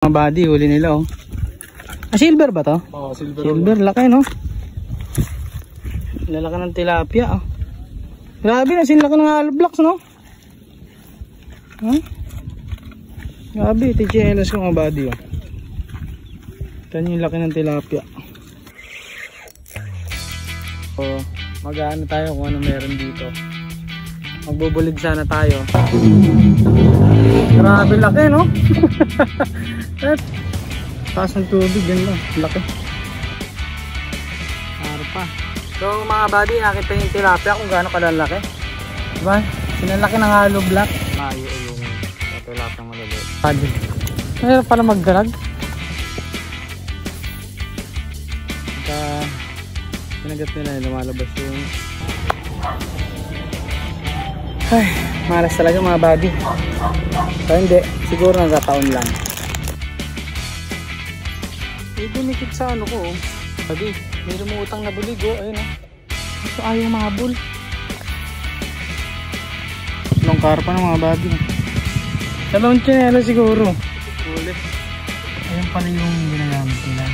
Mga body, huli nila oh. Ah, silver ba to? Oo, silver. Silver, laki no? Lalaki ng tilapia oh. Grabe na, sinlaki ng hollow blocks no? Huh? Grabe, TGLS ko mga body oh. Ito yung laki ng tilapia. So, mag-ano tayo kung ano meron dito. Magbubulig sana tayo. Grabe laki no? Taas ng tubig yan no? Laki. Arpa. So mga buddy, nakita yung tilapia kung gaano kalalaki. Diba? Sinalaki ng hollow block. Mayo yung tilapia maliliit. Buddy. Mayroon pala magdalag. Pinagat nila yung lumalabas yung... Ay, malas talaga mga buddy. So hindi, siguro nagkataon lang. May dumikit sa ano ko oh. Buddy, may lumutang na bulig oh. Ayun oh. Gusto ayaw mahabol. Longkar pa ng mga buddy. Dalawang tsinela siguro. Ulit. Ayun pala yung ginagamit nila.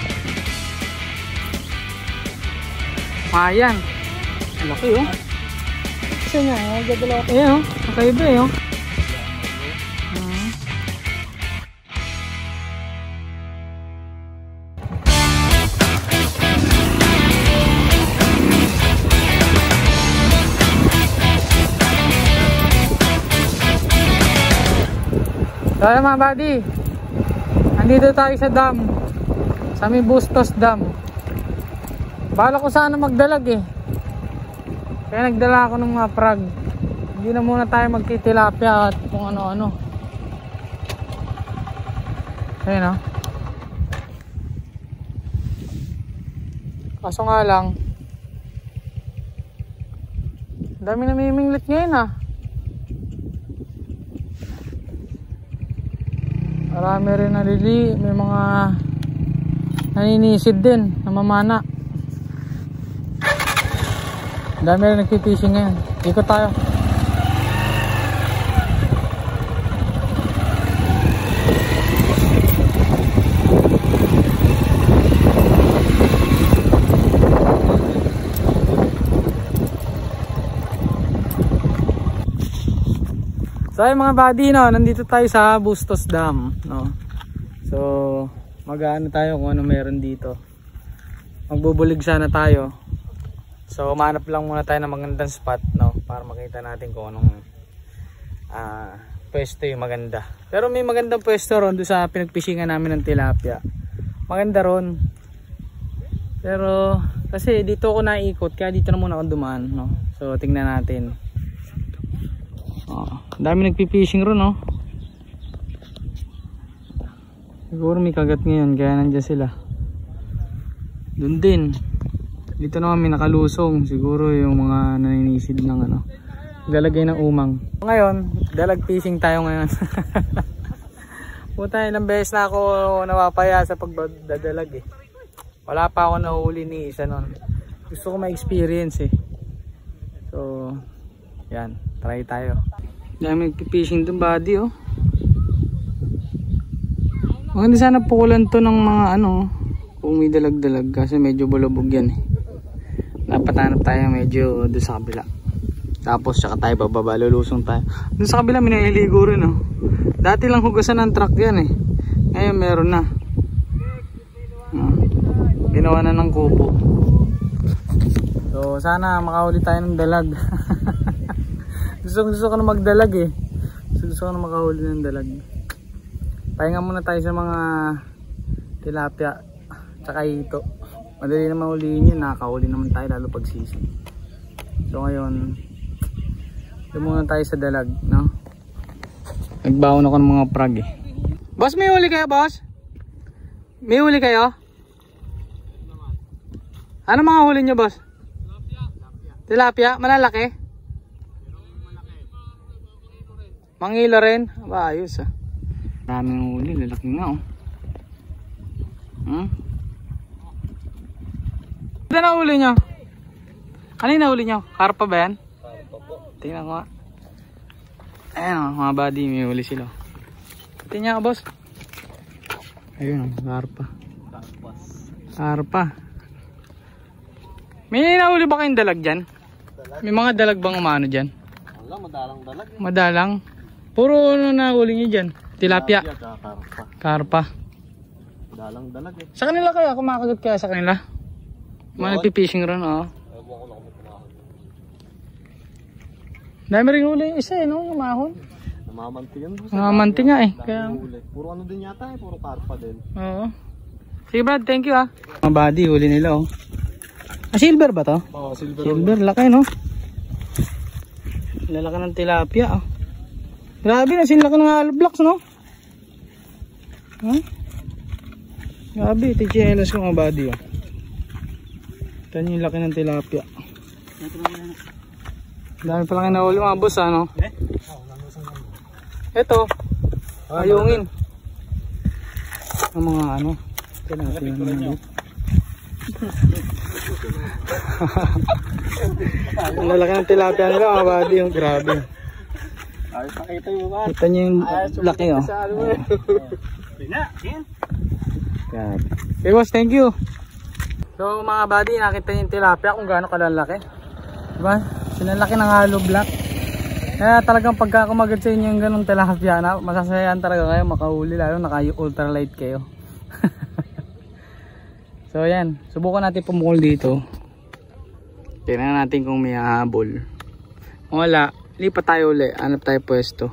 Ayan. Laki oh. Kasi nga, magdadala. Ayan oh. Nakaiba eh oh. Kaya mga buddy, nandito tayo sa dam, sa may Bustos Dam. Bala ko sana magdalag eh, kaya nagdala ako ng mga frog. Hindi na muna tayo magtitilapia at kung ano-ano. Ayun oh. Kaso nga lang, dami namiminglit ngayon ah. Marami rin nalili, may mga naninisid din, namamana. Dami rin nagpipishing ngayon. Ikot tayo. So ay mga buddy no, nandito tayo sa Bustos Dam no. So mag-aano tayo kung ano meron dito. Magbubulig sana tayo. So umanap lang muna tayo ng magandang spot no, para makita natin kung anong pwesto yung maganda. Pero may magandang pwesto ron doon sa pinagpishingan namin ng tilapia. Maganda ron. Pero kasi dito ako naikot, kaya dito na muna ako dumaan no. So tingnan natin. Dami nagpipishing ron no. Siguro may kagat ngayon kaya nandiyan sila. Doon din. Dito naman may nakalusong. Siguro yung mga naninisid ng ano, lalagay ng umang. Ngayon dalag fishing tayo ngayon. Puta, ilang beses na ako nawapaya sa pagdadalag eh. Wala pa ako nahuli ni isa nun. Gusto ko ma-experience eh. So yan, try tayo. Dami nagpipishing doon buddy oh. Maganda sana pukulan to ng mga ano, kung may dalag-dalag kasi medyo bulabog yan eh. Dapat hanap tayo medyo doon sa kabila. Tapos saka tayo bababa, lulusong tayo. Doon sa kabila may naliligo rin oh. Dati lang hugasan ng truck yan eh. Ngayon meron na. Ginawa na ng kubo. So sana makahuli tayo ng dalag. Gusto ko na magdalag eh. Gusto ko na makahuli ng dalag. Pahinga muna tayo sa mga tilapia tsaka hito. Madali naman huliin yun. Nakakahuli naman tayo lalo pag sisi. So ngayon doon muna tayo sa dalag no? Nagbaon ako ng mga frog eh. Boss, may huli kayo boss? May huli kayo? Ano mga huli nyo boss? Tilapia? Malalaki? Mangilo rin? Aba, ayos ah. Maraming huli, lalaki nga oh. Ano na huli nyo? Ano yung nahuli nyo? Karpa ba yan? Karpa po. Tingnan ko nga. Ayan oh, mga buddy, may huli sila. Tingnan nga boss. Ayun, karpa. Karpa. May nahuli ba kayong dalag dyan? May mga dalag bang umano dyan? Wala, madalang dalag. Madalang? Puro ano nahuli nyo dyan? Tilapia? Karpa. Karpa. Madalang dalag eh. Sa kanila kaya? Kumakagat kaya sa kanila? Mga nagpipishing ron, oo. Ewan ko lang kung kumahon. Dami rin huli yung isa eh, no? Yung mahon. Namamantingan doon. Namamanti nga eh. Kaya... Puro ano din yata eh, puro karpa din. Oo. Sige Brad, thank you ah. Mga body, huli nila oh. Ah, silver ba to? Oo, silver. Silver, laki no? Lalaki ng tilapia oh. Grabe na, sinlaki ng hollow blocks no? Huh? Grabe, tichinelas ko mga body oh. Ito yung laki ng tilapia. Dami pala kayo nahuli mga boss ano? Ito, ayungin. Ang mga ano, tilapia naman. Ang lalaki ng tilapia nila mga buddy, oh, grabe. Ay, pakita mo ba? Kita nyo yung laki oh. Grabe. Okay boss, thank you. So mga buddy, nakita nyo yung tilapia kung gaano kalalaki. Diba? Sinalaki ng hollow block. Kaya talagang pagka kumagat sa inyo yung ganong tilapia na masasayaan talaga kayo makahuli lalo naka ultralight kayo. So ayan, subukan natin pumukol dito. Tingnan natin kung may hahabol. Kung wala, lipat tayo uli. Hanap tayo pwesto.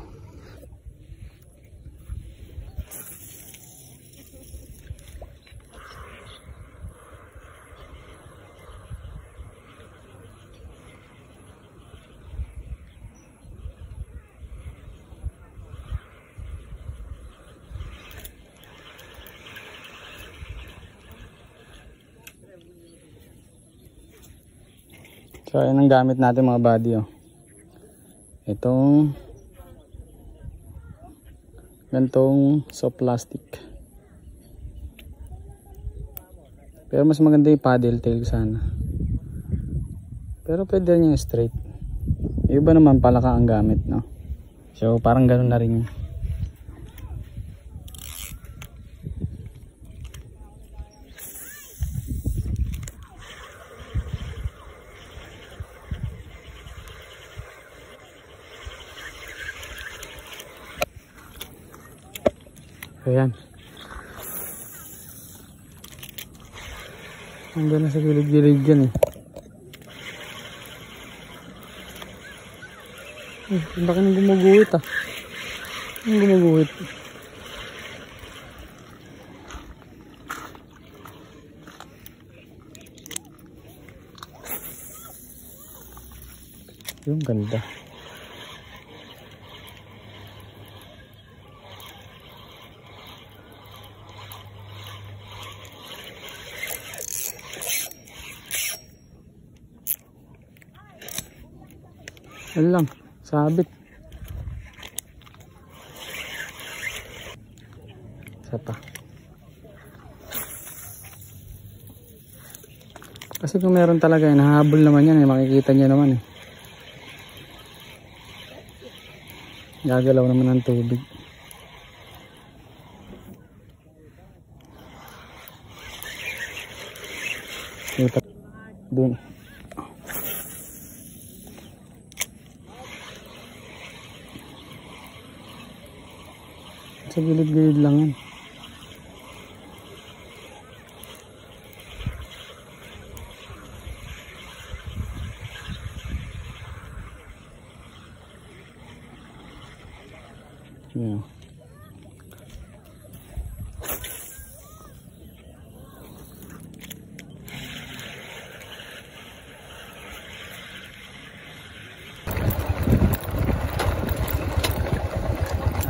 So ayan ang gamit natin mga buddy oh. Itong gantong soft plastic. Pero mas maganda yung paddle tail sana. Pero pwede rin yung straight. Yung iba naman palaka ang gamit no. So parang ganun na rin yun. Ayan. Hanggang na sa gilid-gilid dyan eh. Ang laki ng gumuguhit ah. Ang gumuguhit. Yung ganda. Yan lang, sabit. Isa pa. Kasi kung meron talaga, nahabol naman yan, makikita nyo naman eh. Gagalaw naman ng tubig. Doon. Sa gilid-gilid lang yan. Yeah.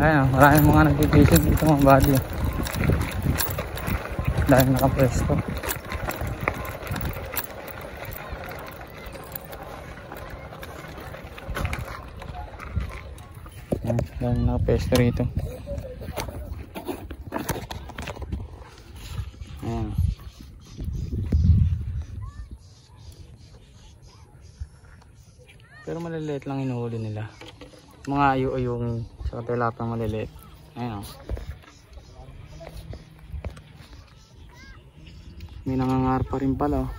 Ayan, maraming mga nagpipishing dito mga buddy. Dahil nakapresto. Ayan, dahil nakapresto rito. Ayan. Pero maliliit lang inuhuli nila. Mga ayu-ayung sa tilapia maliliit. Ayan o. May nangangar pa rin pala. Oh.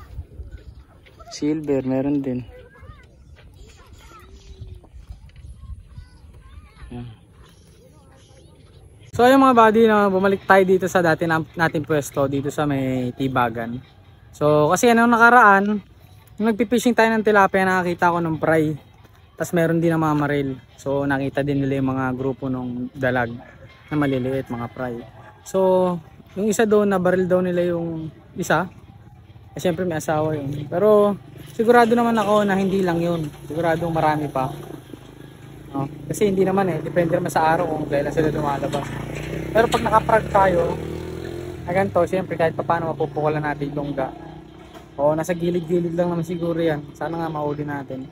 Silver, meron din. Yan. So yung mga buddy, no, bumalik tayo dito sa dati nating pwesto dito sa may Tibagan. So kasi ano nakaraan, nung nagpipishing tayo ng tilapia, nakakita ko ng fry. Tapos meron din ng mga maril. So nakita din nila yung mga grupo ng dalag na maliliit, mga fry. So yung isa doon, na baril daw nila yung isa. Eh, siyempre may asawa yun. Pero sigurado naman ako na hindi lang yun. Siguradong marami pa. No? Kasi hindi naman depende naman sa araw kung kailan sila lumalabas. Pero pag nakaprag tayo, na ganito, siyempre kahit pa paano mapupukulan natin yung longga. O nasa gilid-gilid lang naman siguro yan. Sana nga mahuli natin.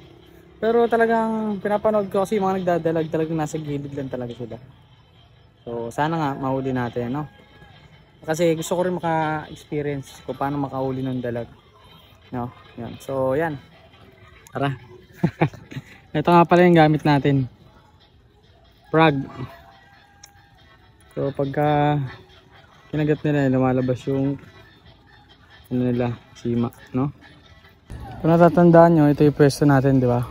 Pero talagang pinapanood ko kasi yung mga nagdadalag talagang nasa gilid lang talaga sila. So sana nga mahuli natin, no? Kasi gusto ko rin maka-experience kung paano makahuli ng dalag. No? Yan. So yan. Tara. Ito nga pala yung gamit natin. Frog. So pagka kinagat nila, lumalabas yung ano nila, sima, no? Kung natatandaan nyo, ito yung pwesto natin, di ba?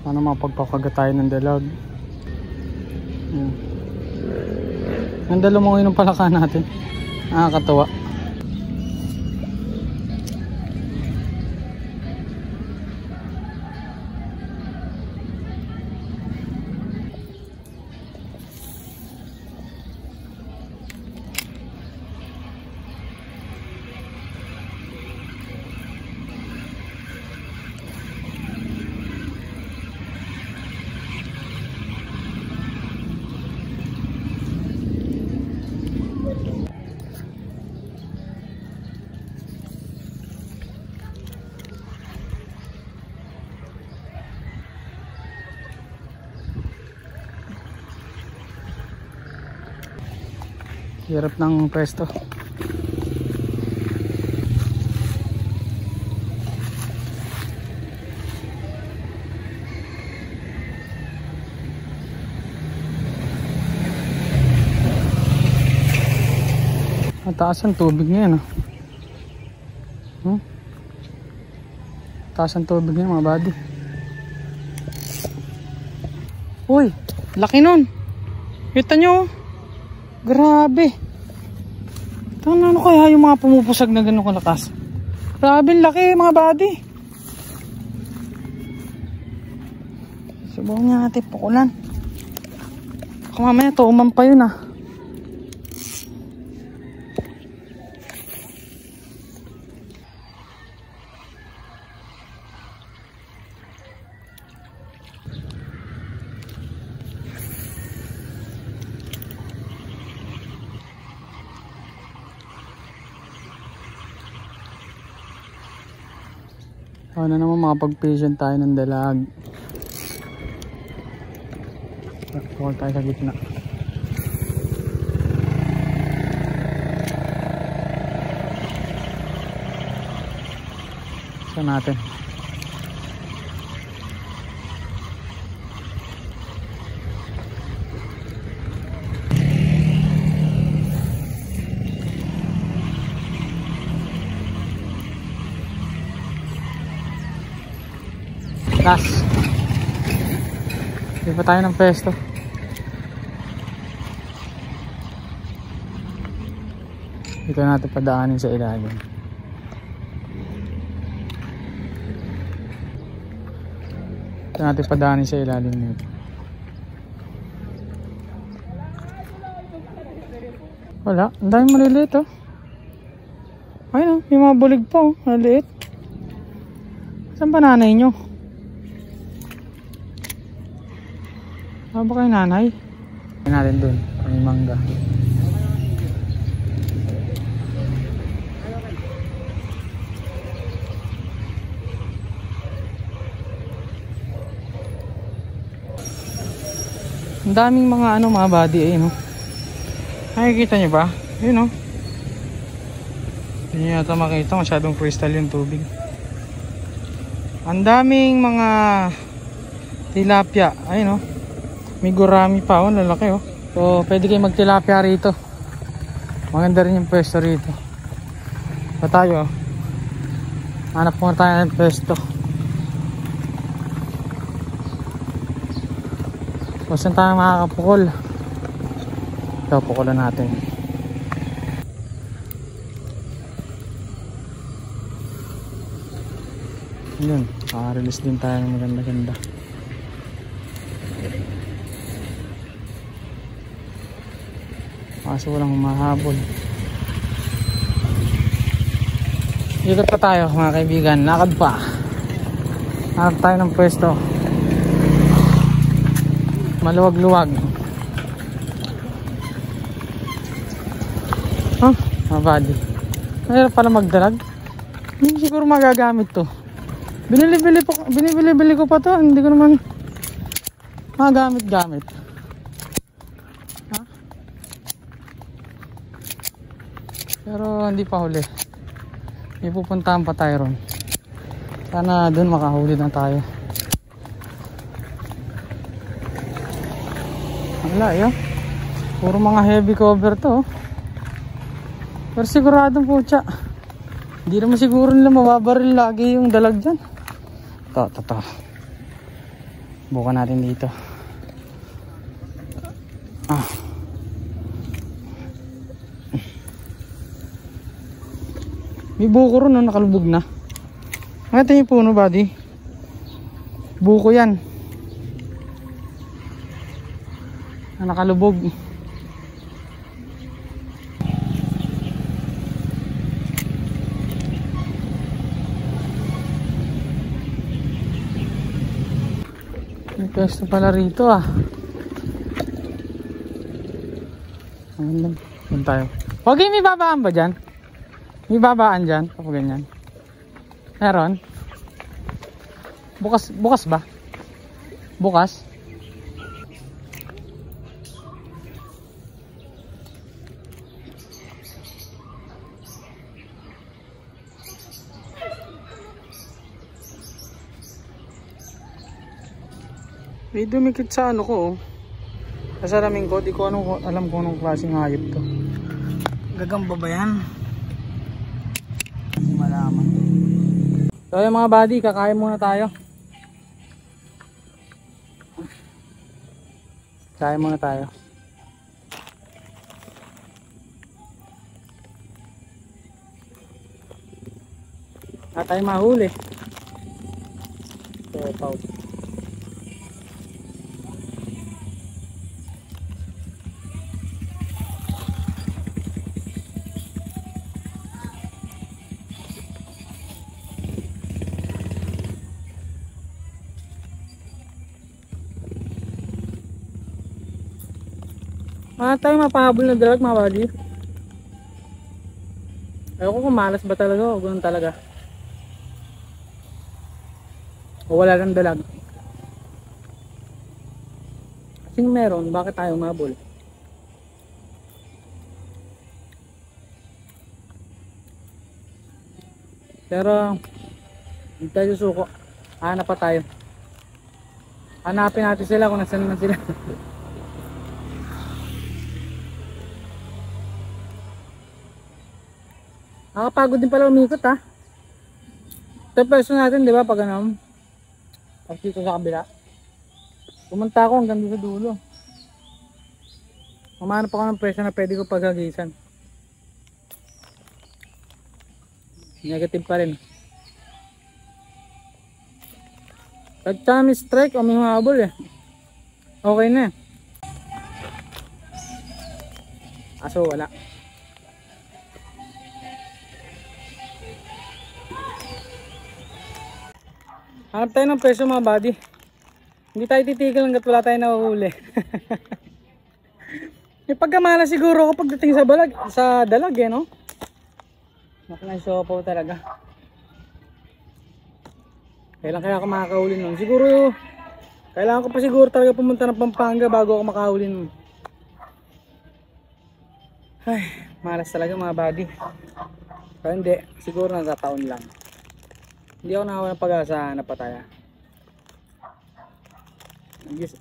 Ano mapagpakagat tayo ng dalag. Ang dalo mo ngayon ng palaka natin. Nakakatawa. Hirap ng pwesto. Mataas ang tubig ngayon. Mataas ang tubig ngayon mga buddy. Uy, laki nun. Kita nyo. Grabe. Ano kaya yung mga pumupusag na ganun kalakas? Grabe laki mga buddy. Subukan nga natin pukulan. Baka mamaya tuuman pa yun ah. Ano naman makapag-patient tayo ng dalag. Pakul tayo sa gitna. Saan natin? Last. Hindi pa tayo ng pesto. Ito natin padaanin sa ilalim. Ito natin padaanin sa ilalim nito. Wala. Ang dami maliliit oh. Ayun oh. May mga bulig pa oh. Maliliit. Saan ba nanay nyo? Ano ba kayo nanay? Tignan natin dun. May mangga. Ang daming mga ano, mga body eh, no? Nakikita nyo ba? Yun, no? Hindi nyo yata makita, masyadong crystal yung tubig. Ang daming mga tilapia. Ayun, no? May gurami pa, oh, lalaki, oh. So pwede kayo magtilapia rito. Maganda rin yung pwesto rito. Pa tayo, oh. Hanap mo tayo ng pwesto. Kung saan tayo makakapukol. Ito, pukulan natin. Yun, maka-release din tayo ng maganda-ganda. Kaso walang humahabol. Dito pa tayo mga kaibigan, lakad pa. Hanap tayo ng pwesto. Maluwag-luwag. Huh? Mga body. Mahirap pala magdalag. Hindi siguro magagamit to. Binibili ko pa to. Hindi ko naman magamit-gamit. Huh? Pero hindi pa huli. May pupuntahan pa tayo ron. Sana dun makahuli na tayo. Wala yun. Puro mga heavy cover to. Pero siguradong putya. Hindi naman siguro nila mababaril lagi yung dalag dyan. Ito. Bukan natin dito. May buko ron, no? Nakalubog na. Ito yung puno, buddy. Buko yan. Nakalubog. May pwesto pala rito, ah. Doon tayo. Huwag may babaan ba dyan? May babaan dyan kapag ganyan. Meron? Bukas ba? Bukas? May dumikit sa ano ko, oh. Sa salamin ko, di ko alam kung anong klaseng hayop to. Gagamba ba yan? Hindi malaman. So yung mga buddy, kakain muna tayo. Kain muna tayo. At tayo mahuli. So, pau. Tayo mapahabol na dalag mga buddy. Ayoko kung malas ba talaga o ganun talaga. O wala lang dalag. Kasi meron, bakit tayo mahabol? Pero hindi tayo susuko. Hanap pa tayo. Hanapin natin sila kung nasaan man sila. Nakapagod din pala umikot, ha. Ito pwesto natin, di ba, pag ano, pag dito sa kabila. Pumunta ako hanggang dito sa dulo. Mamanap ako ng pwesto na pwede ko paghagisan. Negative pa rin. Pag kami strike o may humahabol, eh, okay na, eh. Aso wala. Hanap tayo ng presyo mga buddy. Hindi tayo titigil hanggat wala tayo nahuhuli. May pagkamala siguro ako pagdating sa dalag, eh, no? Nakanasopo talaga. Kailan kaya ako makakahuli nun? Siguro Kailangan ko pa siguro talaga pumunta ng Pampanga bago ako makahuli nun. Ay, malas talaga mga buddy. Pero hindi, siguro nagkataon lang. Hindi ako nakawa ng pag-asa na pataya.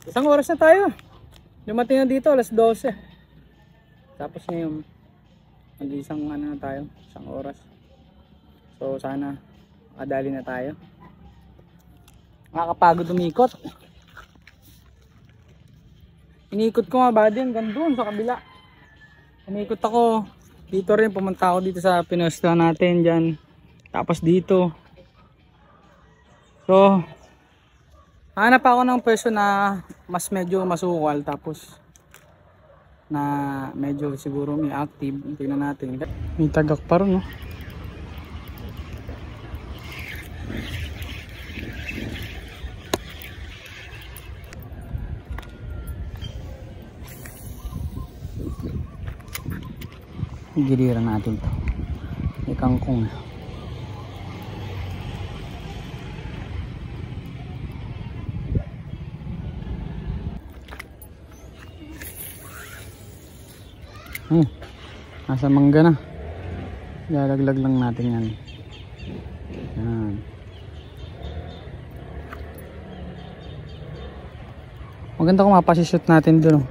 Isang oras na tayo. Dumating na dito alas 12. Tapos ngayon mag-isang ano na tayo, isang oras. So sana makadali na tayo. Nakakapagod umikot. Inikot ko nga buddy hanggang doon sa kabila. Umikot ako dito rin, pumunta ako dito sa pinusta natin dyan. Tapos dito. So hanap ako ng pwesto na mas medyo masukal, tapos na medyo siguro may active. Tingnan natin. May tagak pa rin, no? Giliran natin to. May kangkong. Nasa mangga na. Lalaglag lang natin yan. Yan. Maganda kung mapasishoot natin dun.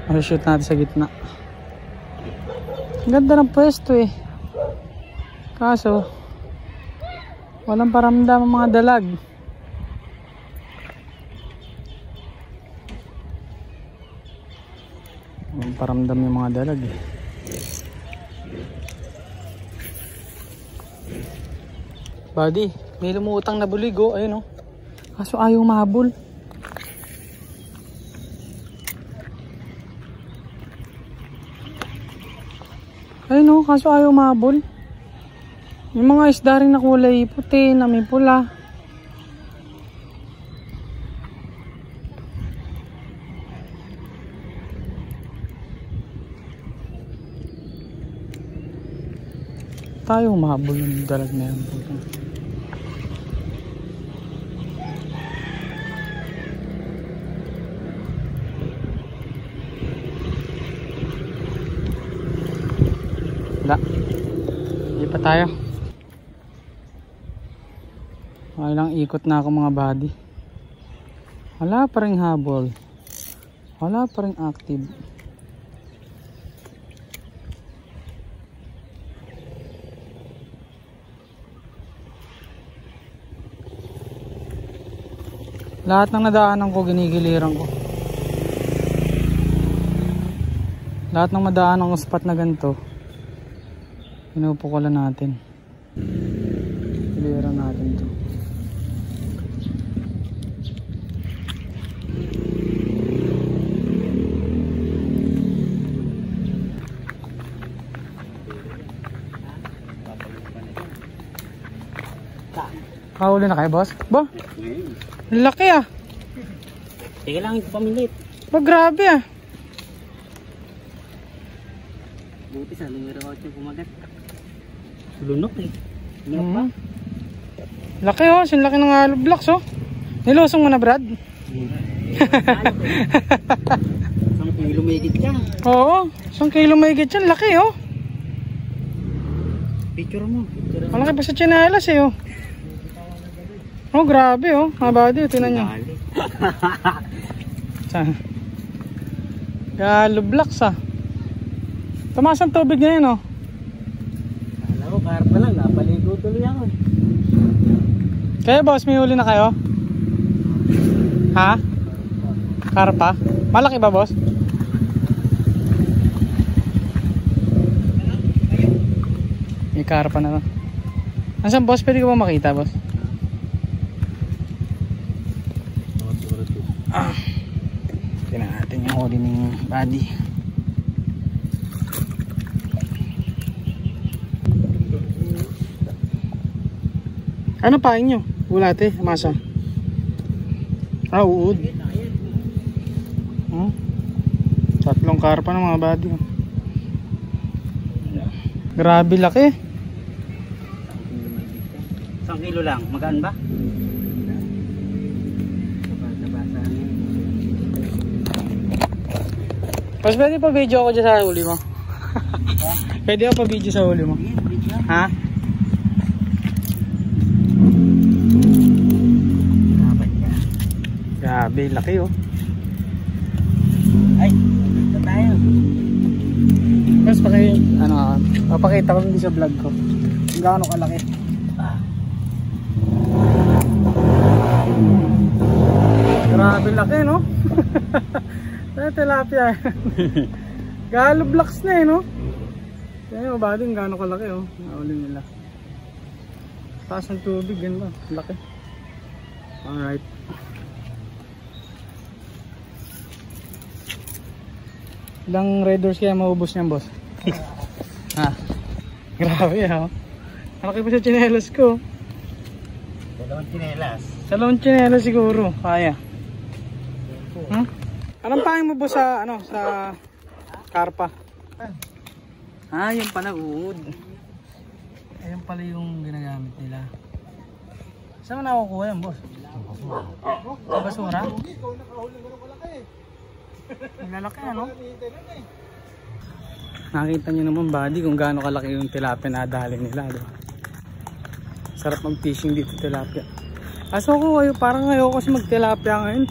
Masishoot natin sa gitna. Ang ganda ng pwesto eh. Kaso walang paramdam ang mga dalag. Walang paramdam yung mga dalag eh. Buddy, may lumutang na bulig oh. Ayun oh. Kaso ayaw mahabol. Ayun oh, kaso ayaw mahabol. Yung mga isda rin na kulay puti, na may pula. Tayo mahabol yung dalag na yan. Wala. Hindi pa tayo. Ilang ikot na ako mga buddy. Wala pa ring habol. Wala pa ring active. Lahat ng nadaanan ko ginigiliran ko. Lahat ng madaanan ko spot na ganito, pinupukulan natin. Giliran natin to. Kahuli na kayo, boss? Ba? Laki ah. Teka lang, ito pamilit. Ba, grabe ah. Buti sa numero 8 kumagat. Lunok eh. Lunok pa? Laki oh, sinlaki ng hollow blocks oh. Nilusong mo na, Brad? Isang kilo mahigit yan. Oo, 1 kilo mahigit yan. Laki oh. Picture mo. Malaki pa sa tsinelas eh oh. Oh, grabe oh. Mga buddy, tinan nyo. Hollow blocks ah. Tumaas ang tubig ngayon oh. Alam ko, karpa lang. Napaligo tuloy ako. Kaya boss, may huli na kayo? Ha? Karpa? Malaki ba boss? May karpa na to. Nasaan boss? Pwede ko ba makita boss? Tingnan natin yung huli ng buddy. Ano paing nyo? Bulate, masa. Uod. Tatlong karpa ng mga buddy. Grabe laki. 1 kilo lang. Magaan ba? Mas pwede pa video ako dyan sa huli mo. Pwede ako pa video sa huli mo. Ha? Grabe, laki oh. Ay, dito tayo. Mas papakita ko din sa vlog ko kung gaano kalaki. Grabe laki no. Tilapia. Galo blocks na eh no. Kaya yung bali gaano kalaki oh. Nauli nila. Taas ng tubig ganda. Laki. Alright. Ilang red doors kaya maubos niyan boss? Ha? Grabe ha. Malaki pa sa tsinelas ko. Dalawang tsinelas. Dalawang tsinelas siguro. Kaya. Hmm? Anong pahin mo boss sa sa karpa? Ah, yung pala uod. Ayun pala yung ginagamit nila. Saan mo nakukuha yan boss? Sa basura? Lalaki ano? Nakita nyo naman buddy kung gaano kalaki yung tilapia na dali nila, diba? Sarap mag fishing dito tilapia. Kaso ako parang ayoko kasi mag tilapia ngayon.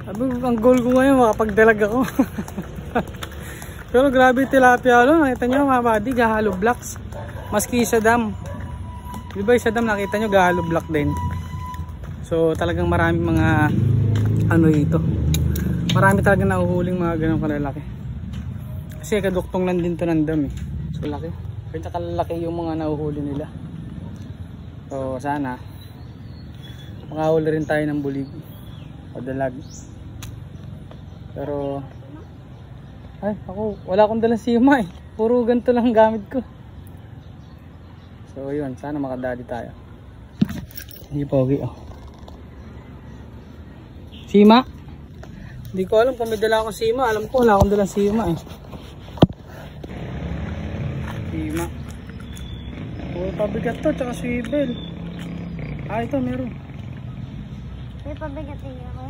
Sabi ko ang goal ko ngayon makapagdalag ako. Pero grabe tilapia lo, nakita nyo mga buddy, gahalo blocks. Maski sa dam. Diba sa dam nakita nyo gahalo block din. So talagang maraming mga dito. Marami talaga nahuhuling mga ganong kalalaki. Kasi kaduktong lang din to ng dam eh. So laki. Kaya kalalaki yung mga nahuhuli nila. So sana makahuli rin tayo ng bulig o dalag. Pero ay ako wala akong dalang sima eh. Puro ganito lang gamit ko. So yun, sana makadali tayo. Hindi pogi oh. Sima? Hindi ko alam kung may dala akong sima. Alam ko wala akong dalang sima eh. Sima. Puro pabigat to, tsaka swivel. Ah, ito meron. May pabigat din ako.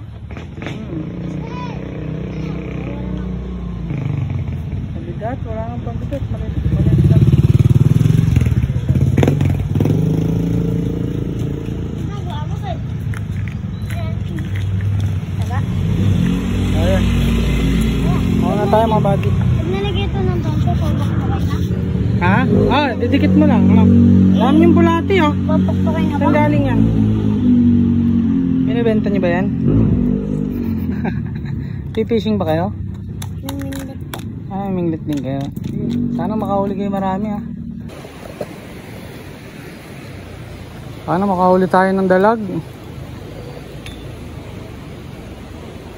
Pabigat, wala nang pabigat. Malit lang. Ayan. Ako na tayo mga buddy. Pag nalagay ito ng tonto, pabakbakay na. Ha? Ah, didikit mo lang. Alam yung bulati oh. Pabakbakay na ba? Saan galing yan? Binibenta niyo ba yan? Fishing ba kayo? Naminglit po. Ah, minglit din kayo. Sana makahuli kayo marami ah. Sana makahuli tayo ng dalag.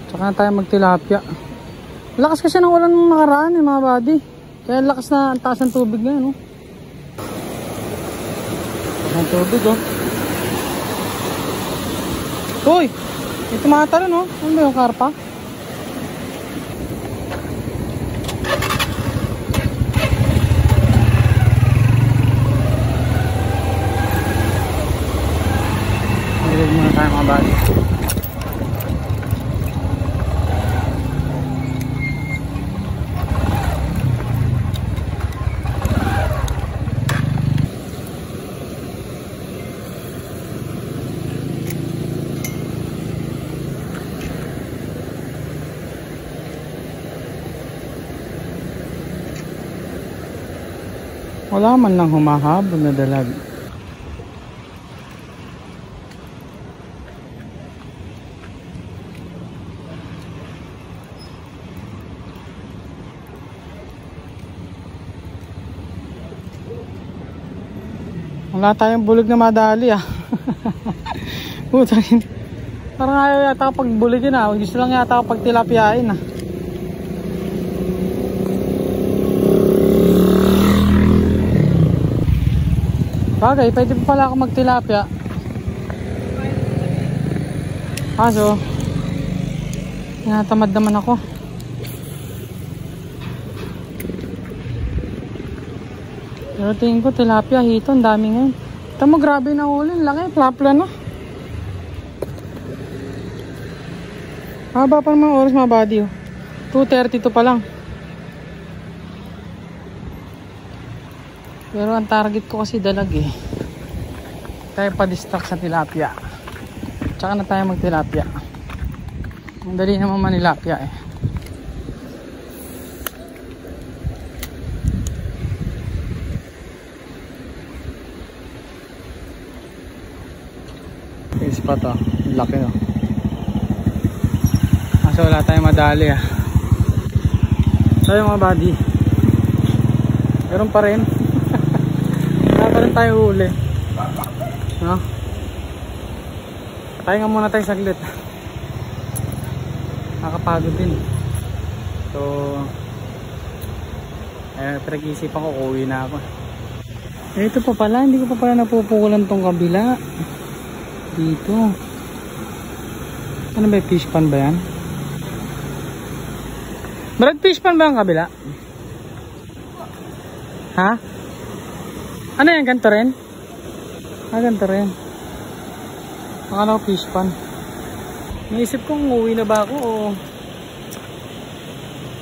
Tsaka na tayo magtilapia. Lakas kasi ng ulan ng nakaraan eh mga buddy. Kaya lakas na ang taas ng tubig ngayon. Oh. Taas ng tubig oh. Uy! May tumatalon oh. Ano ba yung karpa? Nagigig muna tayo mga buddy. Wala man lang humahabol na dalag. Wala tayong bulig na madali ah. Putang, parang ayaw yata kapag buligin ah. Gusto lang yata kapag tilapiain ah. Bagay, pwede pa pala ako magtilapia. Kaso natamad naman ako. Pero tingin ko tilapia, hito, ang dami ngayon. Ito mo, grabe na huli, laki, plapla na. Haba pa naman oras mga buddy oh. 2:32 pa lang. Pero ang target ko kasi dalag eh. Tayo pa-distract sa tilapia. Tsaka na tayo mag-tilapia. Ang dali naman manilapia eh. Yung spot oh, laki oh. Kaso wala tayong madali ah. So yung mga buddy, meron pa rin. Wala pa rin tayo huli, no? Pahinga muna tayo saglit. Nakapagod din. So pinag-iisipan ko, uwi na ako. Ito pa pala, hindi ko pa pala napupukulan tong kabila. Dito. Ano ba, fish pan ba yan? Brad, fish pan ba ang kabila? Ha? Ano yan, ganito rin? Ah, ganito rin. Akala ko fish pan. Naisip kong uwi na ba ako o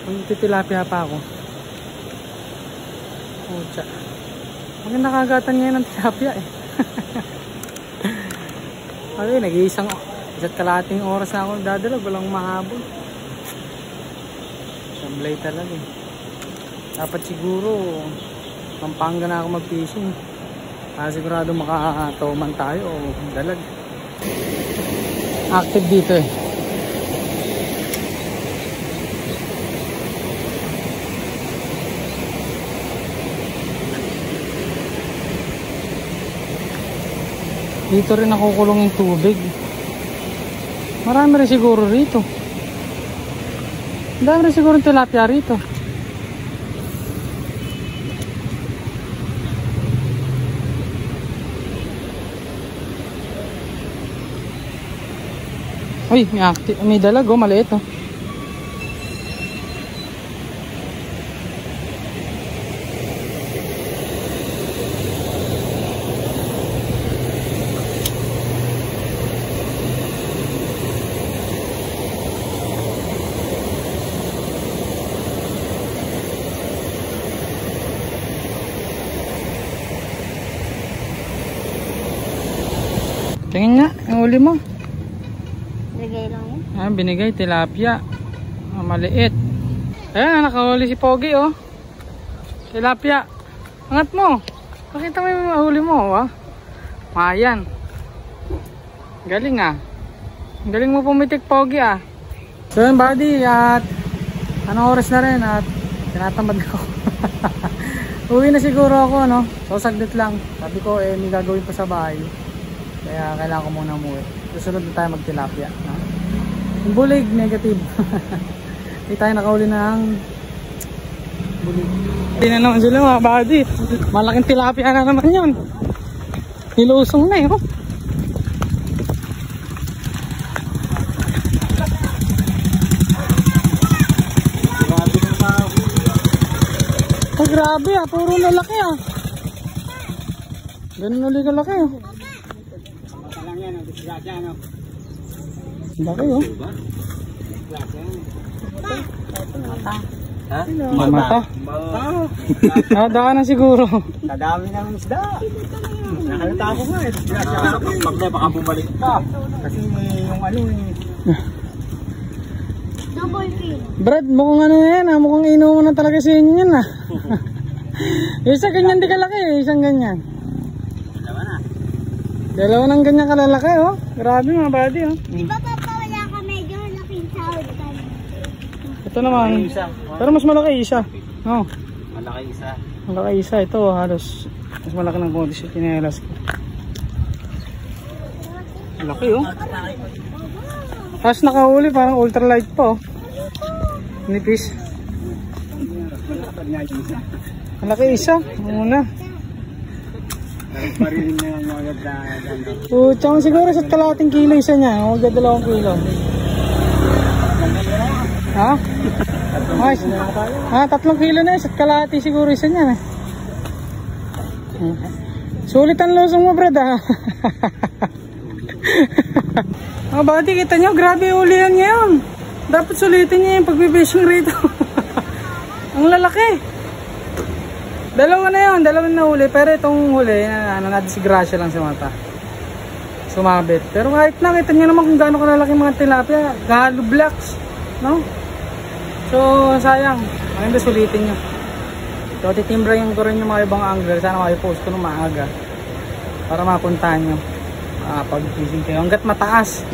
magtitilapia pa ako. Pucha. Bakit nakagatan ngayon ng tilapia eh. Okay, nag-iisang isa't kalating oras na ako nagdadalag, walang mahabol. Sablay talaga eh. Dapat siguro Pampanga na ako mag-fishing para sigurado makatoman tayo o dalag. Active dito eh. Dito rin nakukulong yung tubig. Marami rin siguro rito. Dami rin siguro yung tilapia rito. Uy, may dalag oh, maliit oh. Tingin nga, ang uli mo. Binigay lang yun. Ah, binigay, tilapia. Ah, maliit. Ayan, nakahuli si Pogi oh. Tilapia. Angat mo. Pakita mo yung huli mo ah. Mayan. Galing ah. Galing mo pumitik, Pogi ah. So yun buddy, at anong oras na rin at tinatamad ko. Uwi na siguro ako no. So saglit lang. Sabi ko eh may gagawin pa sa bahay. Kaya kailangan ko muna umuwi. Susunod na tayo magtilapia. No? Yung bulig, negative. Hindi tayo nakahuli ng bulig. Hindi na naman sila mga buddy. Malaking tilapia na naman yun. Nilusong na eh. Oh. Oh, grabe ah. Puro lalaki ah. Ganun ulit kalaki ah. Laki oh. Ha? Mata. Daan na siguro. Kadami ng isda. Nakalita ako nga eh. Pag baka bumalik pa. Kasi yung ano eh. Double fin. Brad, mukhang ano yan ah. Mukhang inuman na talaga sa inyo yan ah. Isang ganyan di kalaki eh. Isang ganyan. Dalawa ng ganyan kalalaki oh. Grabe mga buddy oh. Di ba papawala ka medyo laking sahod ka? Ito naman. Pero mas malaki isa. Oh. Malaki isa. Malaki isa. Ito oh, halos mas malaki ng konti sa tinelas ko. Malaki oh. Tapos nakahuli parang ultralight po oh. Nipis. Malaki isa. Muna. Tsaka siguro sa kalating kilo isa niya. Huwag 2 kilo. Ha? Ay, 3 kilo na. Isa't kalahati siguro isa niya. Sulit ang lusong mo, Brad ha. Mga buddy, kita nyo. Grabe uli yan ngayon. Dapat sulitin niya yung pagbe-fishing rito. Ang lalaki. Dalawa na yun, dalawa na huli. Pero itong huli, nadisgrasya lang sa mata. Sumabit. Pero kahit nakita niyo naman kung gaano kalalaki mga tilapia. Galo blocks. No? So, sayang. Maganda sulitin nyo. So, titimbrahin ko rin yung mga ibang angler. Sana maipost ko ng maaga. Para mapuntahan nyo. Pag-fishing kayo. Hanggat mataas.